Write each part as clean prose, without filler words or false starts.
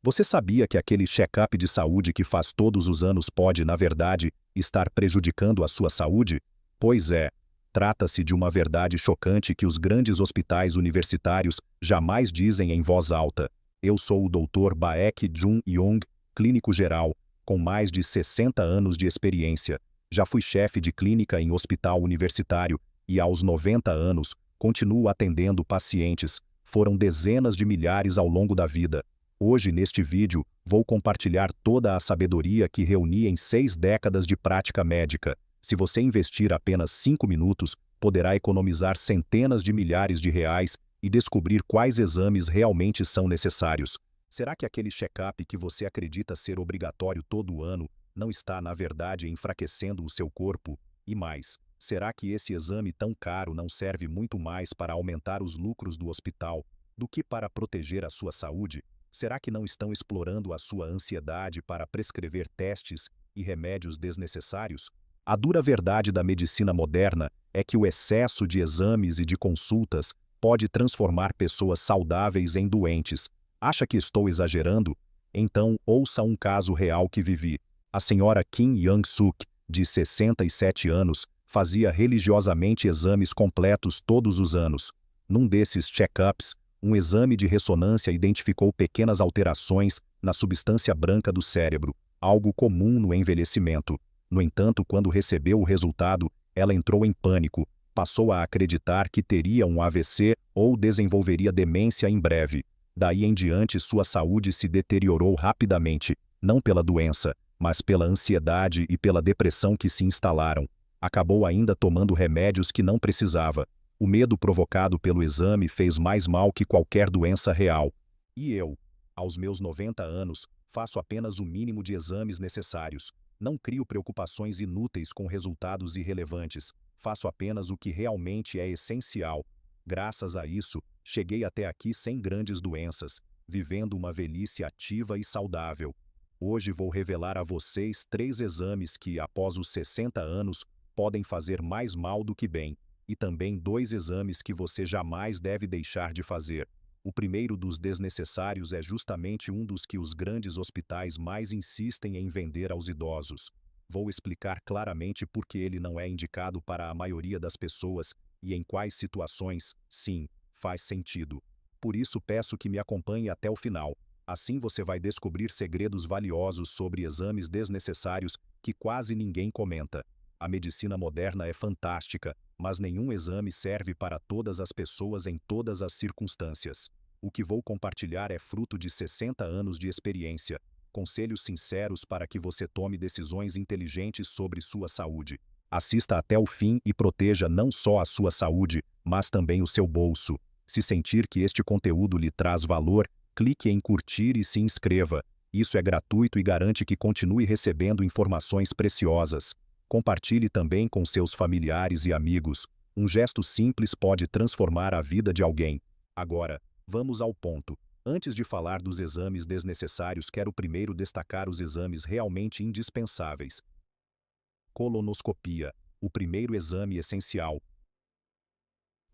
Você sabia que aquele check-up de saúde que faz todos os anos pode, na verdade, estar prejudicando a sua saúde? Pois é, trata-se de uma verdade chocante que os grandes hospitais universitários jamais dizem em voz alta. Eu sou o Dr. Baek Jun Yong, clínico geral, com mais de 60 anos de experiência. Já fui chefe de clínica em hospital universitário e, aos 90 anos, continuo atendendo pacientes. Foram dezenas de milhares ao longo da vida. Hoje, neste vídeo, vou compartilhar toda a sabedoria que reuni em 6 décadas de prática médica. Se você investir apenas 5 minutos, poderá economizar centenas de milhares de reais e descobrir quais exames realmente são necessários. Será que aquele check-up que você acredita ser obrigatório todo ano não está, na verdade, enfraquecendo o seu corpo? E mais, será que esse exame tão caro não serve muito mais para aumentar os lucros do hospital do que para proteger a sua saúde? Será que não estão explorando a sua ansiedade para prescrever testes e remédios desnecessários? A dura verdade da medicina moderna é que o excesso de exames e de consultas pode transformar pessoas saudáveis em doentes. Acha que estou exagerando? Então, ouça um caso real que vivi. A senhora Kim Young-suk, de 67 anos, fazia religiosamente exames completos todos os anos. Num desses check-ups, um exame de ressonância identificou pequenas alterações na substância branca do cérebro, algo comum no envelhecimento. No entanto, quando recebeu o resultado, ela entrou em pânico, passou a acreditar que teria um AVC ou desenvolveria demência em breve. Daí em diante, sua saúde se deteriorou rapidamente, não pela doença, mas pela ansiedade e pela depressão que se instalaram. Acabou ainda tomando remédios que não precisava. O medo provocado pelo exame fez mais mal que qualquer doença real. E eu, aos meus 90 anos, faço apenas o mínimo de exames necessários. Não crio preocupações inúteis com resultados irrelevantes. Faço apenas o que realmente é essencial. Graças a isso, cheguei até aqui sem grandes doenças, vivendo uma velhice ativa e saudável. Hoje vou revelar a vocês 3 exames que, após os 60 anos, podem fazer mais mal do que bem. E também 2 exames que você jamais deve deixar de fazer. O primeiro dos desnecessários é justamente um dos que os grandes hospitais mais insistem em vender aos idosos. Vou explicar claramente por que ele não é indicado para a maioria das pessoas e em quais situações, sim, faz sentido. Por isso peço que me acompanhe até o final. Assim você vai descobrir segredos valiosos sobre exames desnecessários que quase ninguém comenta. A medicina moderna é fantástica, mas nenhum exame serve para todas as pessoas em todas as circunstâncias. O que vou compartilhar é fruto de 60 anos de experiência, conselhos sinceros para que você tome decisões inteligentes sobre sua saúde. Assista até o fim e proteja não só a sua saúde, mas também o seu bolso. Se sentir que este conteúdo lhe traz valor, clique em curtir e se inscreva. Isso é gratuito e garante que continue recebendo informações preciosas. Compartilhe também com seus familiares e amigos. Um gesto simples pode transformar a vida de alguém. Agora, vamos ao ponto. Antes de falar dos exames desnecessários, quero primeiro destacar os exames realmente indispensáveis. Colonoscopia, o primeiro exame essencial.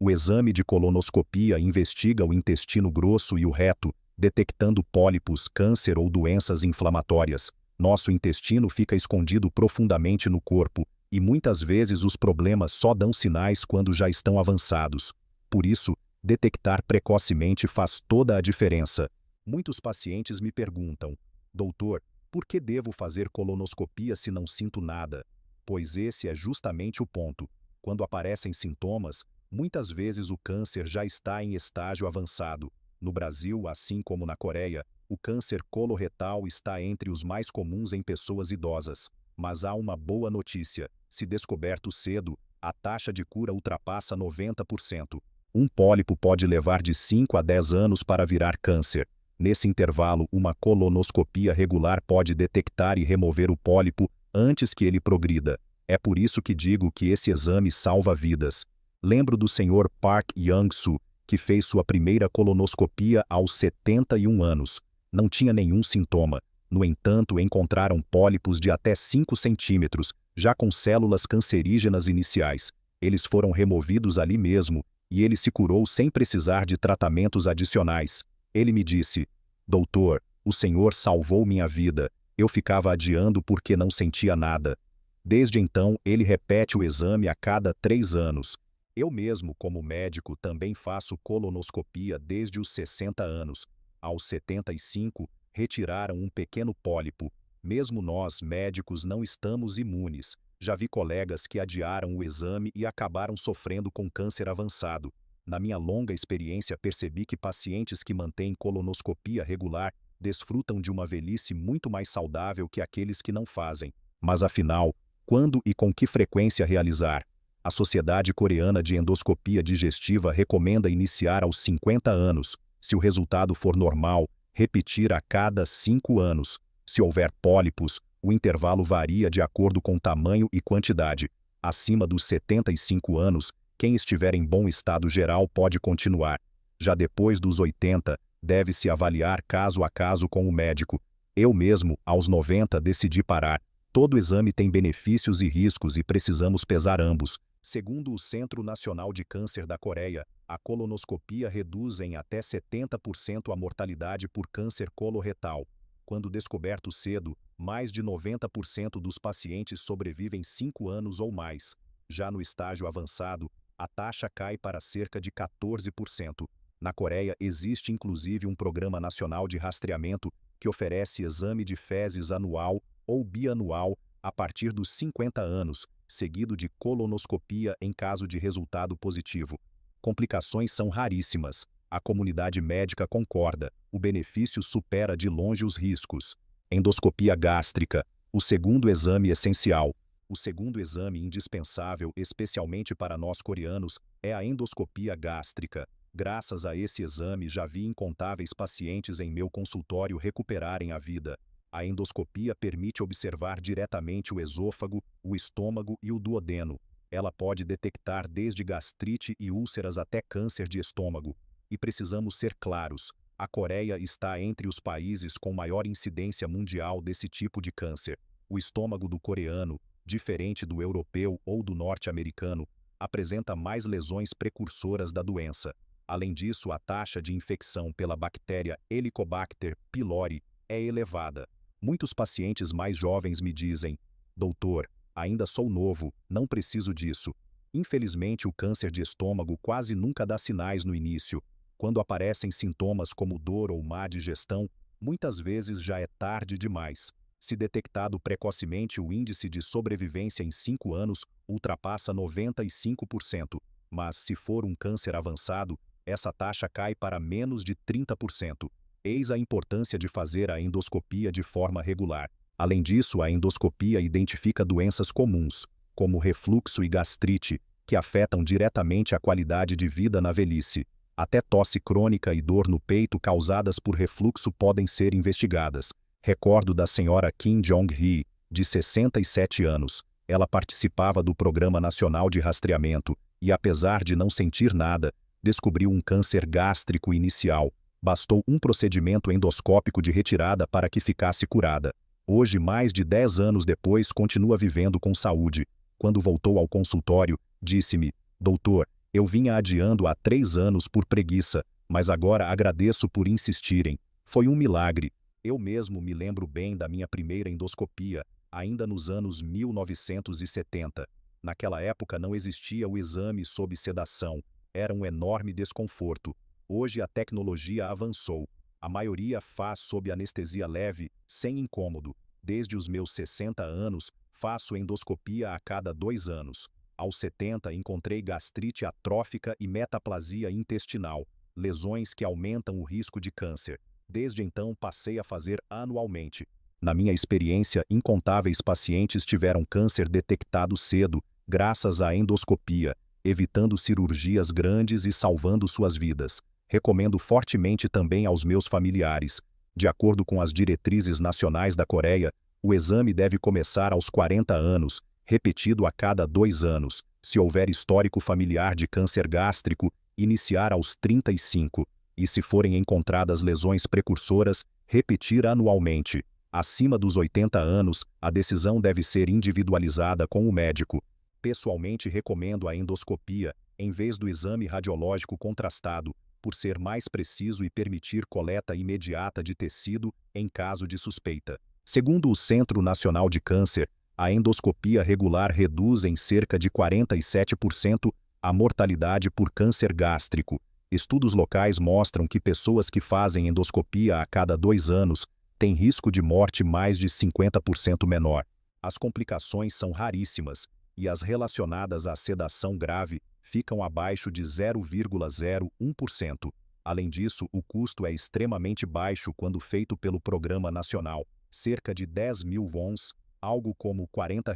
O exame de colonoscopia investiga o intestino grosso e o reto, detectando pólipos, câncer ou doenças inflamatórias. Nosso intestino fica escondido profundamente no corpo, e muitas vezes os problemas só dão sinais quando já estão avançados. Por isso, detectar precocemente faz toda a diferença. Muitos pacientes me perguntam: doutor, por que devo fazer colonoscopia se não sinto nada? Pois esse é justamente o ponto. Quando aparecem sintomas, muitas vezes o câncer já está em estágio avançado. No Brasil, assim como na Coreia, o câncer coloretal está entre os mais comuns em pessoas idosas. Mas há uma boa notícia: se descoberto cedo, a taxa de cura ultrapassa 90%. Um pólipo pode levar de 5 a 10 anos para virar câncer. Nesse intervalo, uma colonoscopia regular pode detectar e remover o pólipo antes que ele progrida. É por isso que digo que esse exame salva vidas. Lembro do Sr. Park Young-soo, que fez sua primeira colonoscopia aos 71 anos. Não tinha nenhum sintoma. No entanto, encontraram pólipos de até 5 centímetros, já com células cancerígenas iniciais. Eles foram removidos ali mesmo, e ele se curou sem precisar de tratamentos adicionais. Ele me disse: doutor, O Senhor salvou minha vida. Eu ficava adiando porque não sentia nada. Desde então, ele repete o exame a cada 3 anos. Eu mesmo, como médico, também faço colonoscopia desde os 60 anos. Aos 75, retiraram um pequeno pólipo. Mesmo nós, médicos, não estamos imunes. Já vi colegas que adiaram o exame e acabaram sofrendo com câncer avançado. Na minha longa experiência, percebi que pacientes que mantêm colonoscopia regular desfrutam de uma velhice muito mais saudável que aqueles que não fazem. Mas afinal, quando e com que frequência realizar? A Sociedade Coreana de Endoscopia Digestiva recomenda iniciar aos 50 anos. Se o resultado for normal, repetir a cada 5 anos. Se houver pólipos, o intervalo varia de acordo com tamanho e quantidade. Acima dos 75 anos, quem estiver em bom estado geral pode continuar. Já depois dos 80, deve-se avaliar caso a caso com o médico. Eu mesmo, aos 90, decidi parar. Todo exame tem benefícios e riscos e precisamos pesar ambos. Segundo o Centro Nacional de Câncer da Coreia, a colonoscopia reduz em até 70% a mortalidade por câncer coloretal. Quando descoberto cedo, mais de 90% dos pacientes sobrevivem 5 anos ou mais. Já no estágio avançado, a taxa cai para cerca de 14%. Na Coreia existe inclusive um programa nacional de rastreamento que oferece exame de fezes anual ou bianual a partir dos 50 anos, seguido de colonoscopia em caso de resultado positivo. Complicações são raríssimas. A comunidade médica concorda, o benefício supera de longe os riscos. Endoscopia gástrica, o segundo exame essencial. O segundo exame indispensável, especialmente para nós coreanos, é a endoscopia gástrica. Graças a esse exame, já vi incontáveis pacientes em meu consultório recuperarem a vida. A endoscopia permite observar diretamente o esôfago, o estômago e o duodeno. Ela pode detectar desde gastrite e úlceras até câncer de estômago. E precisamos ser claros, a Coreia está entre os países com maior incidência mundial desse tipo de câncer. O estômago do coreano, diferente do europeu ou do norte-americano, apresenta mais lesões precursoras da doença. Além disso, a taxa de infecção pela bactéria Helicobacter pylori é elevada. Muitos pacientes mais jovens me dizem: doutor, ainda sou novo, não preciso disso. Infelizmente, o câncer de estômago quase nunca dá sinais no início. Quando aparecem sintomas como dor ou má digestão, muitas vezes já é tarde demais. Se detectado precocemente, o índice de sobrevivência em 5 anos ultrapassa 95%, mas se for um câncer avançado, essa taxa cai para menos de 30%. Eis a importância de fazer a endoscopia de forma regular. Além disso, a endoscopia identifica doenças comuns, como refluxo e gastrite, que afetam diretamente a qualidade de vida na velhice. Até tosse crônica e dor no peito causadas por refluxo podem ser investigadas. Recordo da senhora Kim Jong-hee, de 67 anos. Ela participava do Programa Nacional de Rastreamento e, apesar de não sentir nada, descobriu um câncer gástrico inicial. Bastou um procedimento endoscópico de retirada para que ficasse curada. Hoje, mais de 10 anos depois, continua vivendo com saúde. Quando voltou ao consultório, disse-me: doutor, eu vinha adiando há 3 anos por preguiça, mas agora agradeço por insistirem. Foi um milagre. Eu mesmo me lembro bem da minha primeira endoscopia, ainda nos anos 1970. Naquela época não existia o exame sob sedação. Era um enorme desconforto. Hoje a tecnologia avançou. A maioria faz sob anestesia leve, sem incômodo. Desde os meus 60 anos, faço endoscopia a cada 2 anos. Aos 70, encontrei gastrite atrófica e metaplasia intestinal, lesões que aumentam o risco de câncer. Desde então, passei a fazer anualmente. Na minha experiência, incontáveis pacientes tiveram câncer detectado cedo, graças à endoscopia, evitando cirurgias grandes e salvando suas vidas. Recomendo fortemente também aos meus familiares. De acordo com as diretrizes nacionais da Coreia, o exame deve começar aos 40 anos, repetido a cada 2 anos. Se houver histórico familiar de câncer gástrico, iniciar aos 35. E se forem encontradas lesões precursoras, repetir anualmente. Acima dos 80 anos, a decisão deve ser individualizada com o médico. Pessoalmente recomendo a endoscopia, em vez do exame radiológico contrastado, por ser mais preciso e permitir coleta imediata de tecido em caso de suspeita. Segundo o Centro Nacional de Câncer, a endoscopia regular reduz em cerca de 47% a mortalidade por câncer gástrico. Estudos locais mostram que pessoas que fazem endoscopia a cada 2 anos têm risco de morte mais de 50% menor. As complicações são raríssimas e as relacionadas à sedação grave ficam abaixo de 0,01%. Além disso, o custo é extremamente baixo quando feito pelo Programa Nacional, cerca de 10.000 wons, algo como R$ 40,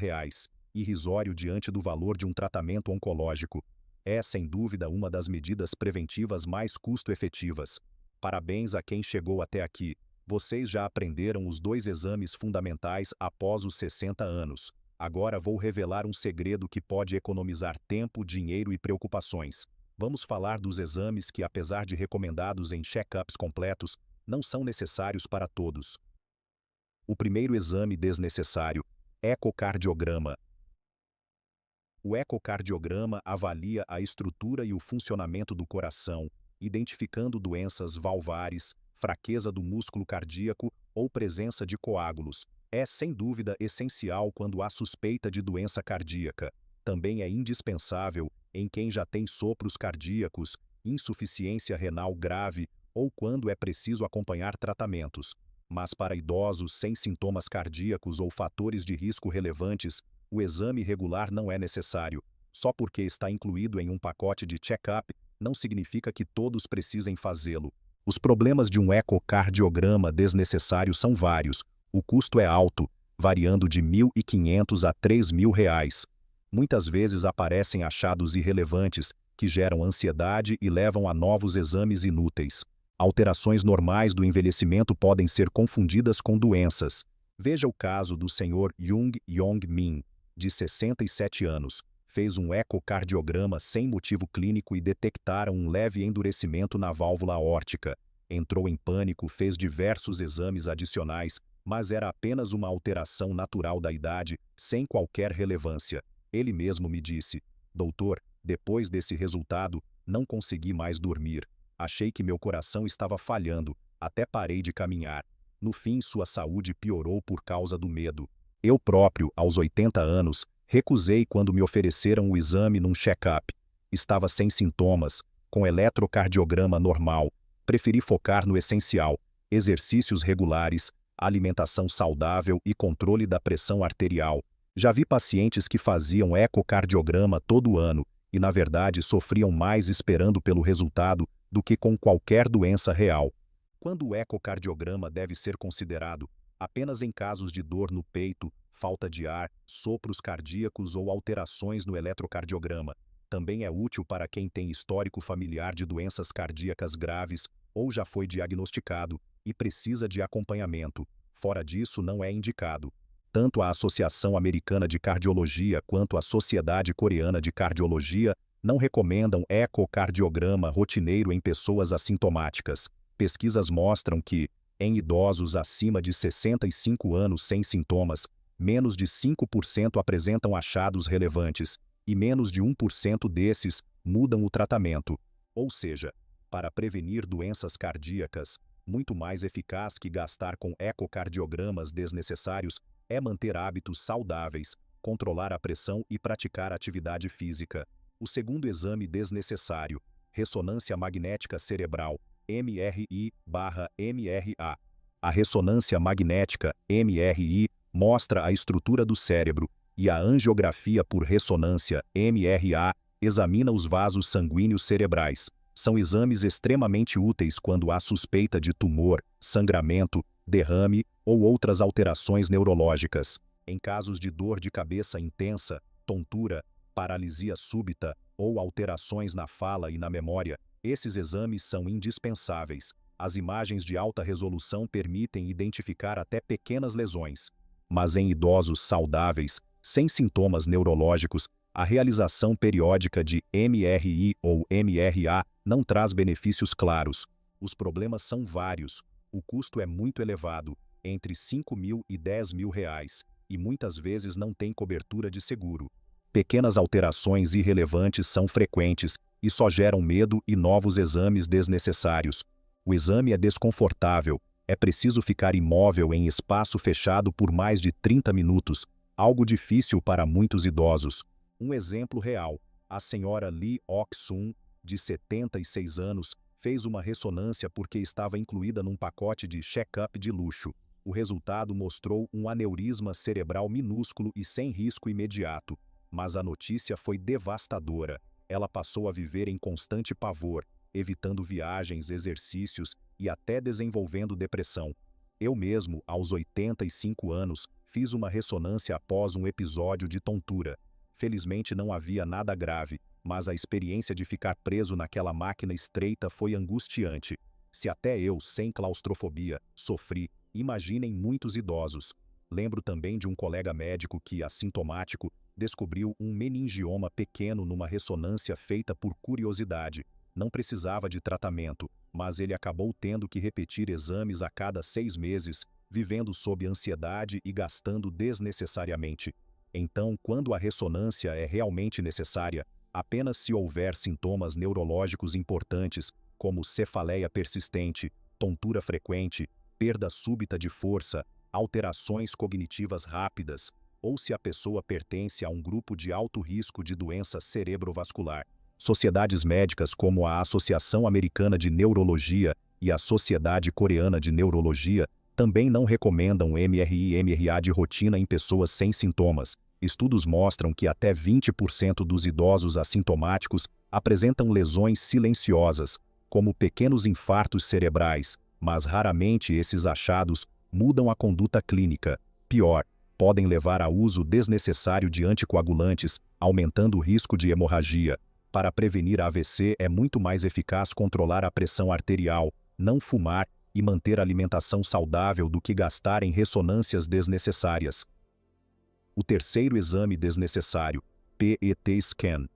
irrisório diante do valor de um tratamento oncológico. É, sem dúvida, uma das medidas preventivas mais custo-efetivas. Parabéns a quem chegou até aqui. Vocês já aprenderam os 2 exames fundamentais após os 60 anos. Agora vou revelar um segredo que pode economizar tempo, dinheiro e preocupações. Vamos falar dos exames que, apesar de recomendados em check-ups completos, não são necessários para todos. O primeiro exame desnecessário: ecocardiograma. O ecocardiograma avalia a estrutura e o funcionamento do coração, identificando doenças valvares, fraqueza do músculo cardíaco ou presença de coágulos. É, sem dúvida, essencial quando há suspeita de doença cardíaca. Também é indispensável em quem já tem sopros cardíacos, insuficiência renal grave ou quando é preciso acompanhar tratamentos. Mas para idosos sem sintomas cardíacos ou fatores de risco relevantes, o exame regular não é necessário. Só porque está incluído em um pacote de check-up, não significa que todos precisem fazê-lo. Os problemas de um ecocardiograma desnecessário são vários. O custo é alto, variando de R$ 1.500 a R$ 3.000. Muitas vezes aparecem achados irrelevantes que geram ansiedade e levam a novos exames inúteis. Alterações normais do envelhecimento podem ser confundidas com doenças. Veja o caso do Sr. Jung Yong-min, de 67 anos. Fez um ecocardiograma sem motivo clínico e detectaram um leve endurecimento na válvula aórtica. Entrou em pânico, fez diversos exames adicionais, mas era apenas uma alteração natural da idade, sem qualquer relevância. Ele mesmo me disse: "Doutor, depois desse resultado, não consegui mais dormir. Achei que meu coração estava falhando, até parei de caminhar." No fim, sua saúde piorou por causa do medo. Eu próprio, aos 80 anos, recusei quando me ofereceram o exame num check-up. Estava sem sintomas, com eletrocardiograma normal. Preferi focar no essencial: exercícios regulares, alimentação saudável e controle da pressão arterial. Já vi pacientes que faziam ecocardiograma todo ano e, na verdade, sofriam mais esperando pelo resultado do que com qualquer doença real. Quando o ecocardiograma deve ser considerado? Apenas em casos de dor no peito, falta de ar, sopros cardíacos ou alterações no eletrocardiograma. Também é útil para quem tem histórico familiar de doenças cardíacas graves ou já foi diagnosticado e precisa de acompanhamento. Fora disso, não é indicado. Tanto a Associação Americana de Cardiologia quanto a Sociedade Coreana de Cardiologia não recomendam ecocardiograma rotineiro em pessoas assintomáticas. Pesquisas mostram que, em idosos acima de 65 anos sem sintomas, menos de 5% apresentam achados relevantes, e menos de 1% desses mudam o tratamento. Ou seja, para prevenir doenças cardíacas, muito mais eficaz que gastar com ecocardiogramas desnecessários é manter hábitos saudáveis, controlar a pressão e praticar atividade física. O segundo exame desnecessário: ressonância magnética cerebral, MRI/MRA. A ressonância magnética, MRI, mostra a estrutura do cérebro, e a angiografia por ressonância, MRA, examina os vasos sanguíneos cerebrais. São exames extremamente úteis quando há suspeita de tumor, sangramento, derrame ou outras alterações neurológicas. Em casos de dor de cabeça intensa, tontura, paralisia súbita ou alterações na fala e na memória, esses exames são indispensáveis. As imagens de alta resolução permitem identificar até pequenas lesões. Mas em idosos saudáveis, sem sintomas neurológicos, a realização periódica de MRI ou MRA não traz benefícios claros. Os problemas são vários. O custo é muito elevado, entre R$ 5.000 e R$ 10.000, e muitas vezes não tem cobertura de seguro. Pequenas alterações irrelevantes são frequentes e só geram medo e novos exames desnecessários. O exame é desconfortável, é preciso ficar imóvel em espaço fechado por mais de 30 minutos, algo difícil para muitos idosos. Um exemplo real: a senhora Lee Ok-sun, de 76 anos, fez uma ressonância porque estava incluída num pacote de check-up de luxo. O resultado mostrou um aneurisma cerebral minúsculo e sem risco imediato. Mas a notícia foi devastadora. Ela passou a viver em constante pavor, evitando viagens, exercícios e até desenvolvendo depressão. Eu mesmo, aos 85 anos, fiz uma ressonância após um episódio de tontura. Felizmente não havia nada grave, mas a experiência de ficar preso naquela máquina estreita foi angustiante. Se até eu, sem claustrofobia, sofri, imaginem muitos idosos. Lembro também de um colega médico que, assintomático, descobriu um meningioma pequeno numa ressonância feita por curiosidade. Não precisava de tratamento, mas ele acabou tendo que repetir exames a cada 6 meses, vivendo sob ansiedade e gastando desnecessariamente. Então, quando a ressonância é realmente necessária, apenas se houver sintomas neurológicos importantes, como cefaleia persistente, tontura frequente, perda súbita de força, alterações cognitivas rápidas, ou se a pessoa pertence a um grupo de alto risco de doença cerebrovascular. Sociedades médicas como a Associação Americana de Neurologia e a Sociedade Coreana de Neurologia também não recomendam MRI e MRA de rotina em pessoas sem sintomas. Estudos mostram que até 20% dos idosos assintomáticos apresentam lesões silenciosas, como pequenos infartos cerebrais, mas raramente esses achados mudam a conduta clínica. Pior, podem levar a uso desnecessário de anticoagulantes, aumentando o risco de hemorragia. Para prevenir AVC é muito mais eficaz controlar a pressão arterial, não fumar e manter a alimentação saudável do que gastar em ressonâncias desnecessárias. O terceiro exame desnecessário, PET scan.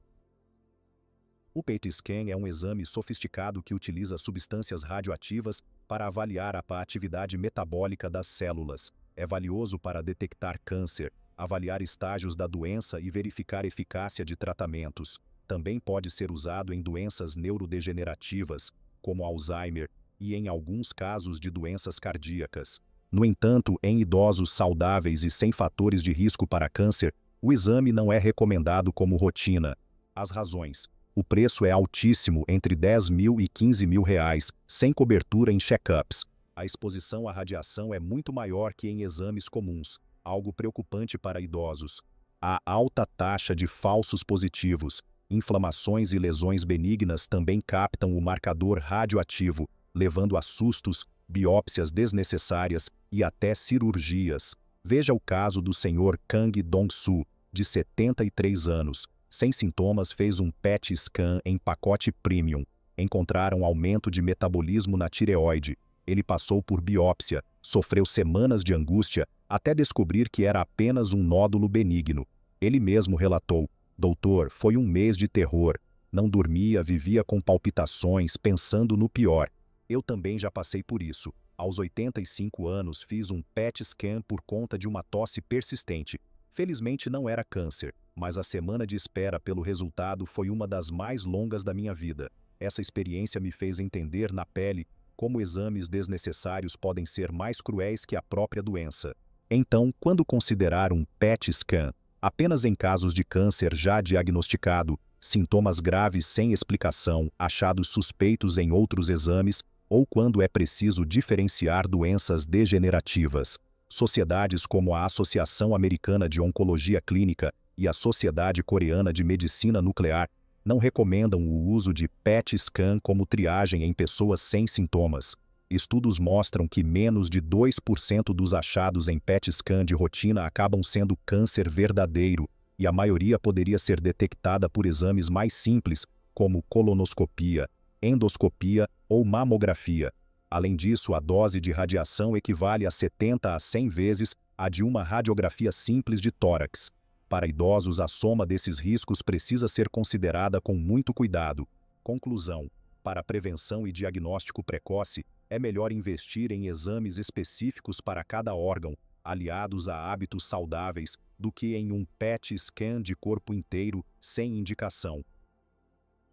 O PET scan é um exame sofisticado que utiliza substâncias radioativas para avaliar a atividade metabólica das células. É valioso para detectar câncer, avaliar estágios da doença e verificar eficácia de tratamentos. Também pode ser usado em doenças neurodegenerativas, como Alzheimer, e em alguns casos de doenças cardíacas. No entanto, em idosos saudáveis e sem fatores de risco para câncer, o exame não é recomendado como rotina. As razões: o preço é altíssimo, entre R$10.000 e R$15.000, sem cobertura em check-ups. A exposição à radiação é muito maior que em exames comuns, algo preocupante para idosos. Há alta taxa de falsos positivos. Inflamações e lesões benignas também captam o marcador radioativo, levando a sustos, biópsias desnecessárias e até cirurgias. Veja o caso do Sr. Kang Dong-soo, de 73 anos. Sem sintomas, fez um PET scan em pacote premium. Encontraram aumento de metabolismo na tireoide. Ele passou por biópsia, sofreu semanas de angústia, até descobrir que era apenas um nódulo benigno. Ele mesmo relatou: "Doutor, foi um mês de terror. Não dormia, vivia com palpitações, pensando no pior." Eu também já passei por isso. Aos 85 anos, fiz um PET scan por conta de uma tosse persistente. Felizmente não era câncer, mas a semana de espera pelo resultado foi uma das mais longas da minha vida. Essa experiência me fez entender na pele como exames desnecessários podem ser mais cruéis que a própria doença. Então, quando considerar um PET scan, apenas em casos de câncer já diagnosticado, sintomas graves sem explicação, achados suspeitos em outros exames, ou quando é preciso diferenciar doenças degenerativas. Sociedades como a Associação Americana de Oncologia Clínica e a Sociedade Coreana de Medicina Nuclear não recomendam o uso de PET scan como triagem em pessoas sem sintomas. Estudos mostram que menos de 2% dos achados em PET scan de rotina acabam sendo câncer verdadeiro, e a maioria poderia ser detectada por exames mais simples, como colonoscopia, endoscopia ou mamografia. Além disso, a dose de radiação equivale a 70 a 100 vezes a de uma radiografia simples de tórax. Para idosos, a soma desses riscos precisa ser considerada com muito cuidado. Conclusão: para prevenção e diagnóstico precoce, é melhor investir em exames específicos para cada órgão, aliados a hábitos saudáveis, do que em um PET scan de corpo inteiro, sem indicação.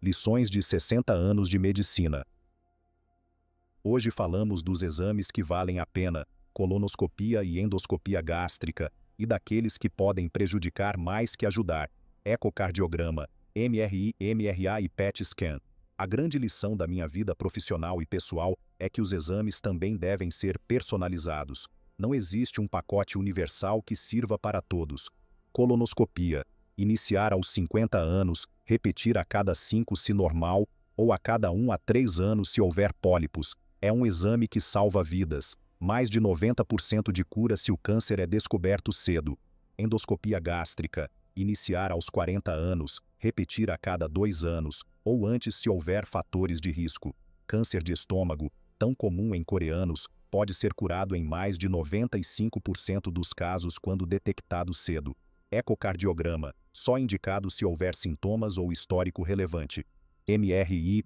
Lições de 60 anos de medicina. Hoje falamos dos exames que valem a pena, colonoscopia e endoscopia gástrica, e daqueles que podem prejudicar mais que ajudar, ecocardiograma, MRI, MRA e PET scan. A grande lição da minha vida profissional e pessoal é que os exames também devem ser personalizados. Não existe um pacote universal que sirva para todos. Colonoscopia. Iniciar aos 50 anos, repetir a cada 5 se normal, ou a cada 1 a 3 anos se houver pólipos. É um exame que salva vidas. Mais de 90% de cura se o câncer é descoberto cedo. Endoscopia gástrica. Iniciar aos 40 anos, repetir a cada 2 anos, ou antes se houver fatores de risco. Câncer de estômago, tão comum em coreanos, pode ser curado em mais de 95% dos casos quando detectado cedo. Ecocardiograma, só indicado se houver sintomas ou histórico relevante. MRI/MRA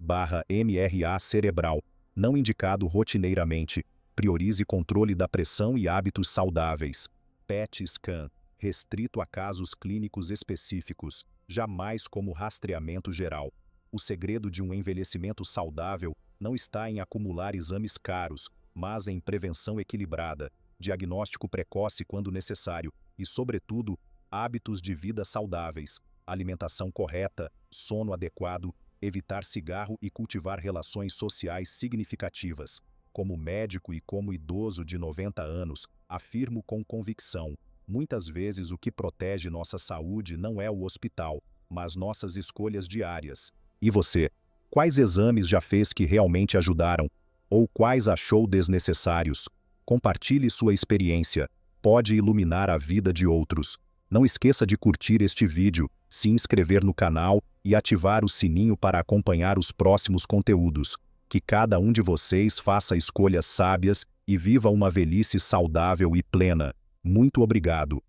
cerebral, não indicado rotineiramente. Priorize controle da pressão e hábitos saudáveis. PET scan, restrito a casos clínicos específicos, jamais como rastreamento geral. O segredo de um envelhecimento saudável não está em acumular exames caros, mas em prevenção equilibrada, diagnóstico precoce quando necessário e, sobretudo, hábitos de vida saudáveis, alimentação correta, sono adequado, evitar cigarro e cultivar relações sociais significativas. Como médico e como idoso de 90 anos, afirmo com convicção, muitas vezes o que protege nossa saúde não é o hospital, mas nossas escolhas diárias. E você? Quais exames já fez que realmente ajudaram? Ou quais achou desnecessários? Compartilhe sua experiência. Pode iluminar a vida de outros. Não esqueça de curtir este vídeo, se inscrever no canal e ativar o sininho para acompanhar os próximos conteúdos. Que cada um de vocês faça escolhas sábias e viva uma velhice saudável e plena. Muito obrigado.